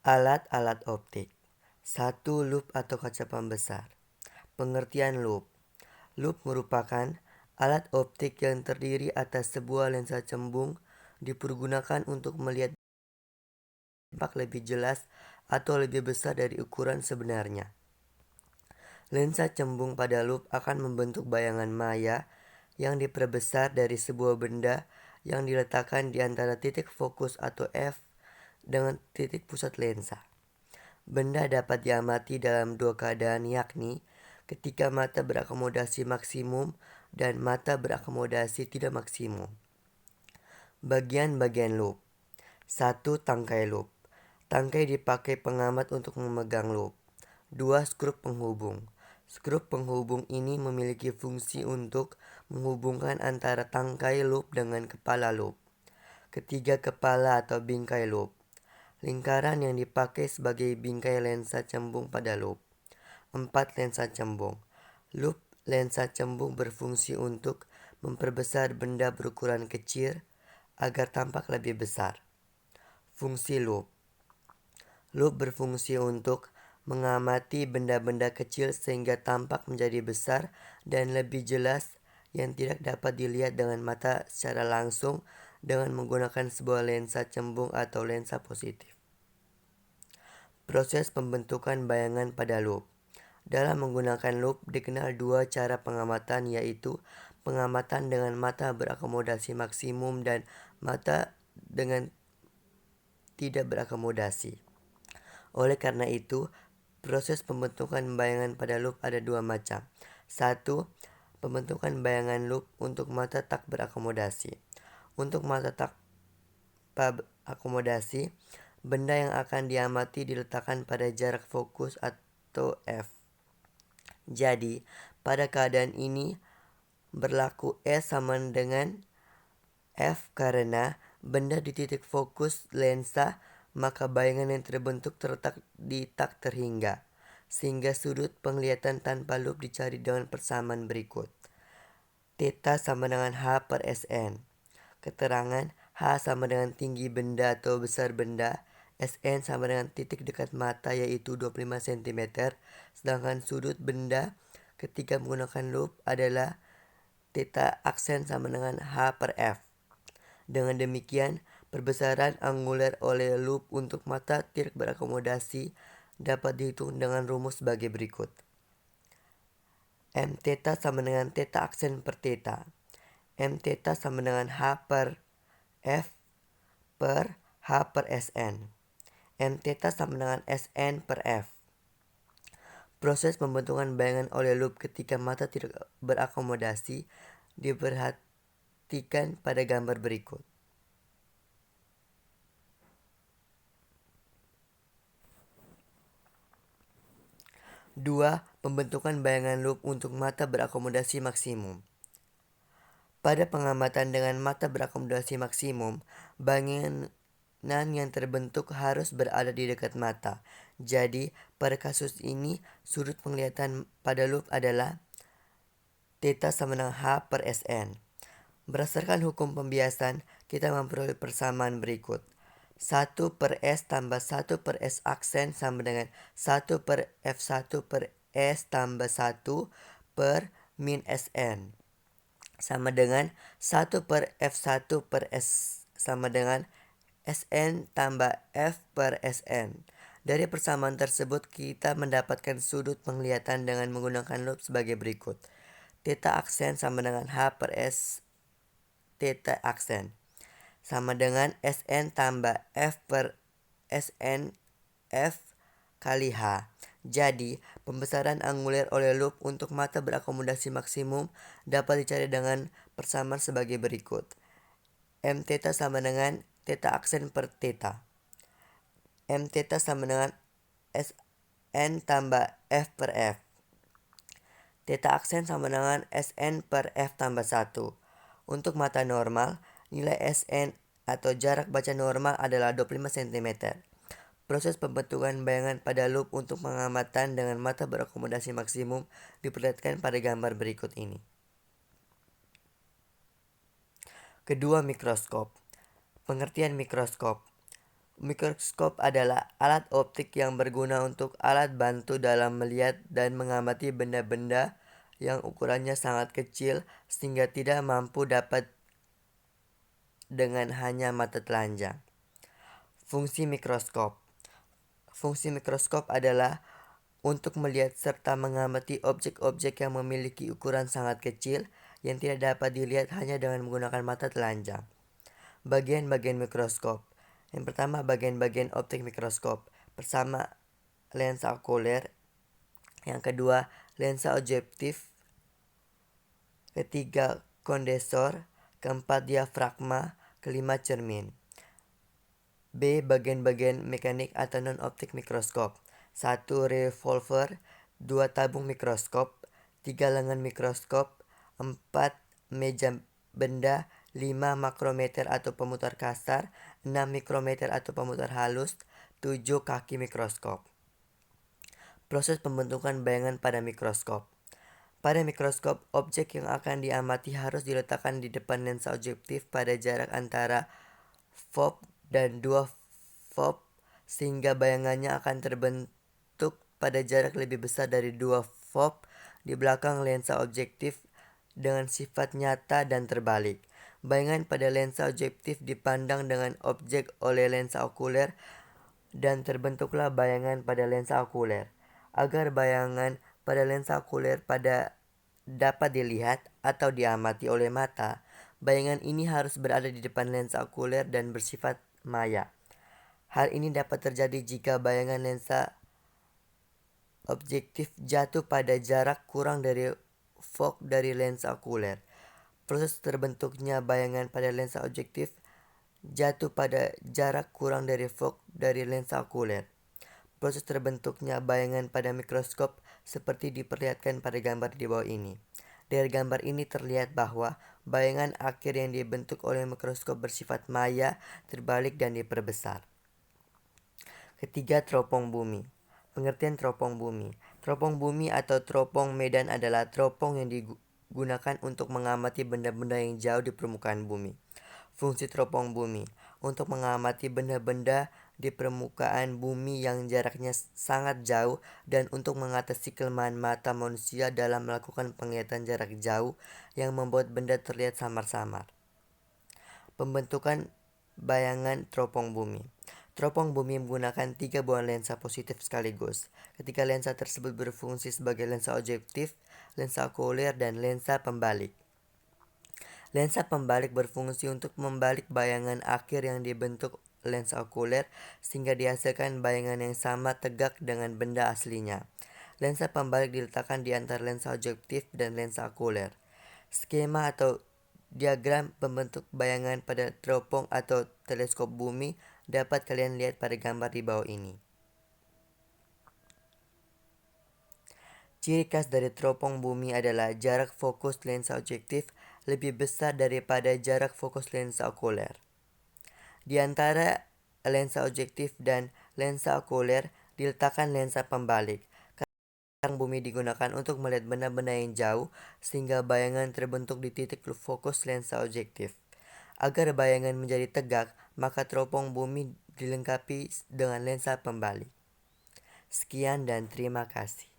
Alat-alat optik. 1. Lup atau kaca pembesar. Pengertian lup. Lup merupakan alat optik yang terdiri atas sebuah lensa cembung dipergunakan untuk melihat tampak lebih jelas atau lebih besar dari ukuran sebenarnya. Lensa cembung pada lup akan membentuk bayangan maya yang diperbesar dari sebuah benda yang diletakkan di antara titik fokus atau F dengan titik pusat lensa. Benda dapat diamati dalam dua keadaan, yakni ketika mata berakomodasi maksimum dan mata berakomodasi tidak maksimum. Bagian-bagian lup. 1. Tangkai lup. Tangkai dipakai pengamat untuk memegang lup. 2. Skrup penghubung. Skrup penghubung ini memiliki fungsi untuk menghubungkan antara tangkai lup dengan kepala lup. Ketiga, kepala atau bingkai lup. Lingkaran yang dipakai sebagai bingkai lensa cembung pada lup. 4. Lensa cembung. Lup lensa cembung berfungsi untuk memperbesar benda berukuran kecil agar tampak lebih besar. Fungsi lup. Lup berfungsi untuk mengamati benda-benda kecil sehingga tampak menjadi besar dan lebih jelas yang tidak dapat dilihat dengan mata secara langsung dengan menggunakan sebuah lensa cembung atau lensa positif. Proses pembentukan bayangan pada lup. Dalam menggunakan lup dikenal dua cara pengamatan, yaitu pengamatan dengan mata berakomodasi maksimum dan mata dengan tidak berakomodasi. Oleh karena itu, proses pembentukan bayangan pada lup ada dua macam. 1. Pembentukan bayangan lup untuk mata tak berakomodasi. Untuk mata tak berakomodasi, benda yang akan diamati diletakkan pada jarak fokus atau F. Jadi, pada keadaan ini berlaku S sama dengan F karena benda di titik fokus lensa, maka bayangan yang terbentuk terletak di tak terhingga, sehingga sudut penglihatan tanpa lup dicari dengan persamaan berikut. Theta sama dengan H per Sn. Keterangan H sama dengan tinggi benda atau besar benda, Sn sama dengan titik dekat mata yaitu 25 cm, sedangkan sudut benda ketika menggunakan lup adalah theta aksen sama dengan H per F. Dengan demikian, perbesaran anguler oleh lup untuk mata tidak berakomodasi dapat dihitung dengan rumus sebagai berikut. M theta sama dengan theta aksen per theta. M theta sama dengan H per F per H per Sn. M theta sama dengan Sn per F. Proses pembentukan bayangan oleh lup ketika mata tidak berakomodasi diperhatikan pada gambar berikut. Dua, pembentukan bayangan lup untuk mata berakomodasi maksimum. Pada pengamatan dengan mata berakomodasi maksimum, bayangan yang terbentuk harus berada di dekat mata. Jadi, pada kasus ini, sudut penglihatan pada lup adalah theta sama dengan H per Sn. Berdasarkan hukum pembiasan, kita memperoleh persamaan berikut. 1 per S tambah 1 per S aksen sama dengan 1 per F1 per S tambah 1 per min Sn. Sama dengan 1 per F1 per S sama dengan Sn tambah F per Sn. Dari persamaan tersebut kita mendapatkan sudut penglihatan dengan menggunakan lup sebagai berikut. Theta aksen sama dengan H per S theta aksen sama dengan Sn tambah F per Sn F kali H. Jadi, pembesaran anguler oleh lup untuk mata berakomodasi maksimum dapat dicari dengan persamaan sebagai berikut. M theta sama dengan theta aksen per theta. M theta sama dengan Sn tambah F per F. Theta aksen sama dengan Sn per F tambah 1. Untuk mata normal, nilai Sn atau jarak baca normal adalah 25 cm. Proses pembentukan bayangan pada lup untuk pengamatan dengan mata berakomodasi maksimum diperlihatkan pada gambar berikut ini. Kedua, mikroskop. Pengertian mikroskop. Mikroskop adalah alat optik yang berguna untuk alat bantu dalam melihat dan mengamati benda-benda yang ukurannya sangat kecil sehingga tidak mampu dapat dengan hanya mata telanjang. Fungsi mikroskop. Fungsi mikroskop adalah untuk melihat serta mengamati objek-objek yang memiliki ukuran sangat kecil yang tidak dapat dilihat hanya dengan menggunakan mata telanjang. Bagian-bagian mikroskop. Yang pertama, bagian-bagian optik mikroskop. Pertama, lensa okuler. Yang kedua, lensa objektif. Ketiga, kondensor. Keempat, diafragma. Kelima, cermin. B. Bagian-bagian mekanik atau non-optik mikroskop. 1. Revolver. 2. Tabung mikroskop. 3. Lengan mikroskop. 4. Meja benda. 5. Makrometer atau pemutar kasar. 6. Mikrometer atau pemutar halus. 7. Kaki mikroskop. Proses pembentukan bayangan pada mikroskop. Pada mikroskop, objek yang akan diamati harus diletakkan di depan lensa objektif pada jarak antara fob dan 2 fob sehingga bayangannya akan terbentuk pada jarak lebih besar dari 2 fob di belakang lensa objektif dengan sifat nyata dan terbalik. Bayangan pada lensa objektif dipandang dengan objek oleh lensa okuler dan terbentuklah bayangan pada lensa okuler. Agar bayangan pada lensa okuler dapat dilihat atau diamati oleh mata, bayangan ini harus berada di depan lensa okuler dan bersifat maya. Hal ini dapat terjadi jika bayangan lensa objektif jatuh pada jarak kurang dari fob dari lensa okuler. Proses terbentuknya bayangan pada lensa objektif jatuh pada jarak kurang dari fob dari lensa okuler. Proses terbentuknya bayangan pada mikroskop seperti diperlihatkan pada gambar di bawah ini. Dari gambar ini terlihat bahwa bayangan akhir yang dibentuk oleh mikroskop bersifat maya, terbalik, dan diperbesar. Ketiga, teropong bumi. Pengertian teropong bumi. Teropong bumi atau teropong medan adalah teropong yang digunakan untuk mengamati benda-benda yang jauh di permukaan bumi. Fungsi teropong bumi untuk mengamati benda-benda di permukaan bumi yang jaraknya sangat jauh dan untuk mengatasi kelemahan mata manusia dalam melakukan penglihatan jarak jauh yang membuat benda terlihat samar-samar. Pembentukan bayangan teropong bumi. Teropong bumi menggunakan 3 buah lensa positif sekaligus. Ketiga lensa tersebut berfungsi sebagai lensa objektif, lensa okuler, dan lensa pembalik. Lensa pembalik berfungsi untuk membalik bayangan akhir yang dibentuk lensa okuler sehingga dihasilkan bayangan yang sama tegak dengan benda aslinya. Lensa pembalik diletakkan di antara lensa objektif dan lensa okuler. Skema atau diagram pembentuk bayangan pada teropong atau teleskop bumi dapat kalian lihat pada gambar di bawah ini. Ciri khas dari teropong bumi adalah jarak fokus lensa objektif lebih besar daripada jarak fokus lensa okuler. Di antara lensa objektif dan lensa okuler diletakkan lensa pembalik. Karena bumi digunakan untuk melihat benda-benda yang jauh sehingga bayangan terbentuk di titik fokus lensa objektif. Agar bayangan menjadi tegak, maka teropong bumi dilengkapi dengan lensa pembalik. Sekian dan terima kasih.